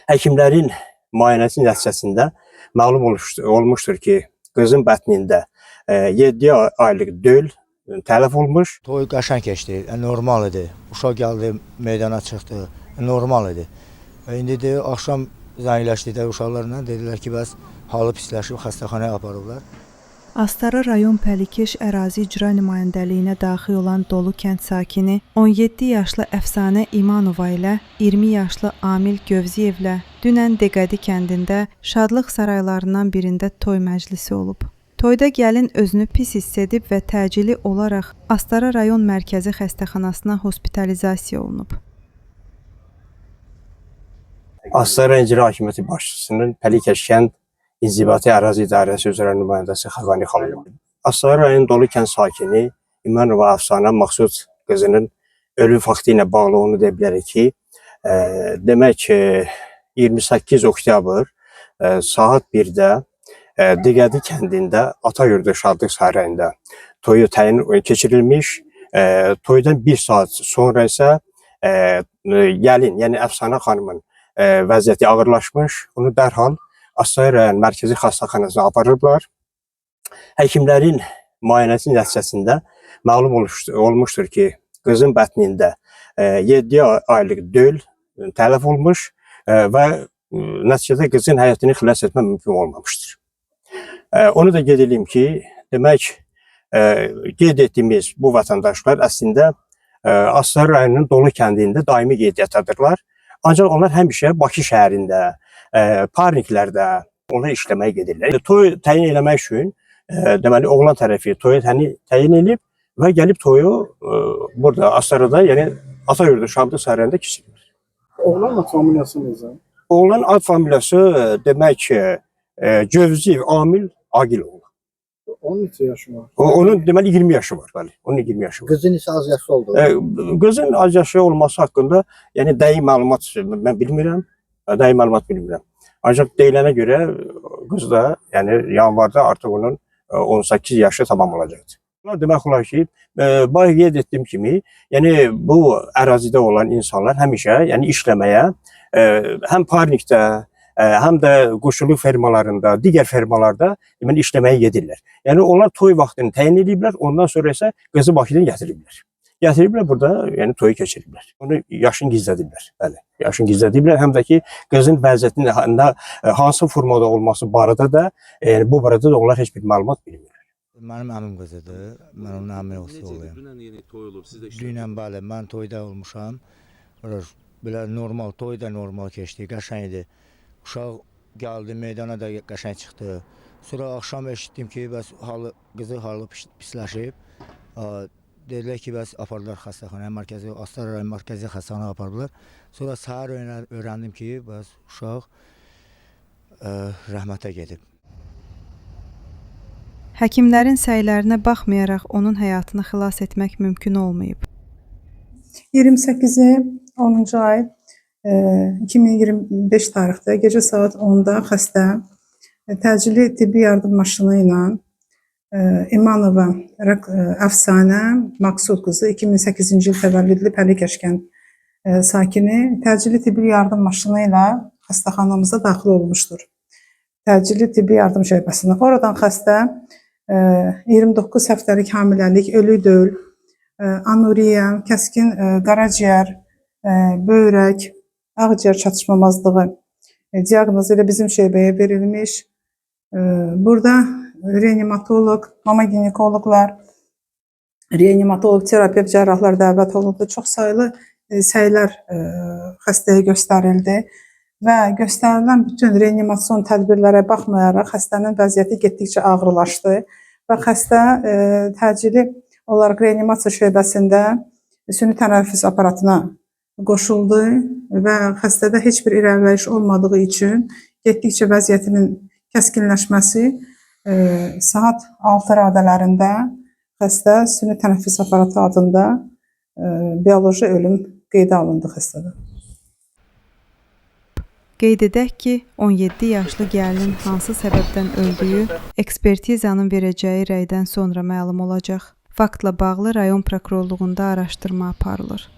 Həkimlərin müayinəsi nəticəsində məlum olmuşdur ki, qızın bətnində 7 aylıq döl tələf olmuş. Toy qəşəng keçdi, normal idi. Uşaq gəldi, meydana çıxdı, normal idi. İndi də axşam zəngləşdikdə uşaqlarla dedilər ki, bəs halı pisləşib xəstəxanaya aparırlar. Astara rayon Pəlikeş ərazi icra nümayəndəliyinə daxil olan Dolu kənd sakini 17 yaşlı Əfsanə İmanova ilə 20 yaşlı Amil Gövziyevlə dünən Deqədi kəndində şadlıq saraylarından birində toy məclisi olub. Toyda gəlin özünü pis hiss edib və təcili olaraq Astara rayon mərkəzi xəstəxanasına hospitalizasiya olunub. Astara İcra Hakimiyyəti başçısının Pəlikeş kənd İnzibati Ərazi İdarəsi üzrə nümayəndəsi Xəqani xanım. Astara rayon Dolu kənd sakini İmanova Əfsanə Maqsud qızının ölüm faktı ilə bağlı onu deyə bilərik ki, demək 28 oktyabr saat 1-də Deqədi kəndində Atayurdu Şadlıq Sarayında toyu təyin keçirilmiş. Toydan bir saat sonra isə gəlin, yəni Əfsanə xanımın vəziyyəti ağırlaşmış. Onu dərhal Astara rayon mərkəzi xəstəxanasına aparıblar. Həkimlərin müayinəsi nəticəsində məlum olmuşdur ki, qızın bətnində 7 aylıq döl tələf olmuş və nəticədə qızın həyatını xilas etmə mümkün olmamışdır. Onu da qeyd edeyim ki, demək, qeyd etdiyimiz bu vətəndaşlar əslində Astara rayonunun Dolu kəndində daimi qeydiyyatdadırlar. Ancaq onlar həmişə Bakı şəhərində, parniklərdə onlar işləməyə gedirlər. Toy təyin eləmək üçün deməli oğlan tərəfi toyu təyin edib və gəlib toyu burada Astarada, yəni Atayurdu Şadlıq Sarayında keçirir. Oğlan ad familiyası necə? Oğlan ad familiyası demək Gövziyev Amil Agiloğlu. Onun neçə yaşı var? Onun deməli 20 yaşı var, bəli. Onun 20 yaşı var. Qızın isə az yaşı oldu. Qızın az yaşı olması haqqında yəni dəqiq məlumat mən bilmirəm. Dəqiq məlumat bilmirəm. Ancaq deyilənə görə qız da yəni yanvarda artıq onun 18 yaşı tamam olacaqdır. Demək olar ki, bayaq qeyd etdiyim kimi, yəni bu ərazidə olan insanlar həmişə yəni işləməyə həm parnikdə, həm də quşçuluq fermalarında, digər fermalarda deməli işləməyə gedirlər. Yəni onlar toy vaxtını təyin ediblər, ondan sonra isə qızı Bakıdan gətiriblər. Gətiriblər burada, yəni toyu keçiriblər. Onu yaşını gizlədiblər. Bəli, yaşını gizlədiblər. Həm də ki, qızın vəziyyətinin hansı formada olması barədə də, yəni bu barədə də onlar heç bir məlumat bilmirlər. Mənim əmim qızıdır. Mən onun əmi olsaydım. Dünən yeni toy olub, siz də işləmişsiniz. Dünən bəli, mən toyda olmuşam. Belə normal, toy da normal keçdi, qəşəng idi. Uşaq gəldi, meydana da qəşəng çıxdı. Sonra axşam eşitdim ki, bəs qızı halı pisləşib. Dedilər ki, bəs apardılar xəstəxanaya, Astara rayon mərkəzi xəstəxanaya apardılar. Sonra səhər öyrəndim ki, bəs uşaq rəhmətə gedib. Həkimlərin səylərinə baxmayaraq onun həyatını xilas etmək mümkün olmayıb. 28-i 10-cu ay 2025 tarixdə gecə saat 10-da xəstə təcili tibbi yardım maşını ilə İmanova Əfsanə Maqsud qızı 2008-ci il təvəllüdlü Pəlikeş kənd sakini təcili tibbi yardım maşını ilə xəstəxanamıza daxil olmuşdur. Təcili tibbi yardım şöbəsinə. Oradan xəstə 29 həftəlik hamiləlik, ölü döl, anuriya, kəskin qaraciyər, böyrək, ağciyər çatışmamazlığı diaqnozu ilə bizim şöbəyə verilmiş. Burada reanimatoloq, mama ginekoloqlar, reanimatoloq, terapevt, cərrahlar dəvət olundu. Çox saylı səylər xəstəyə göstərildi və göstərilən bütün reanimasyon tədbirlərə baxmayaraq xəstənin vəziyyəti getdikcə ağırlaşdı və xəstə təcili olaraq reanimasiya şöbəsində süni tənəffüs aparatına qoşuldu və xəstədə heç bir irəliləyiş olmadığı üçün getdikcə vəziyyətinin kəskinləşməsi saat 6 radələrində xəstə süni tənəffüs aparatı adında bioloji ölüm qeydə alındı xəstədə. Qeyd edək ki, 17 yaşlı gəlinin hansı səbəbdən öldüyü ekspertizanın verəcəyi rəydən sonra məlum olacaq. Faktla bağlı rayon prokurorluğunda araşdırma aparılır.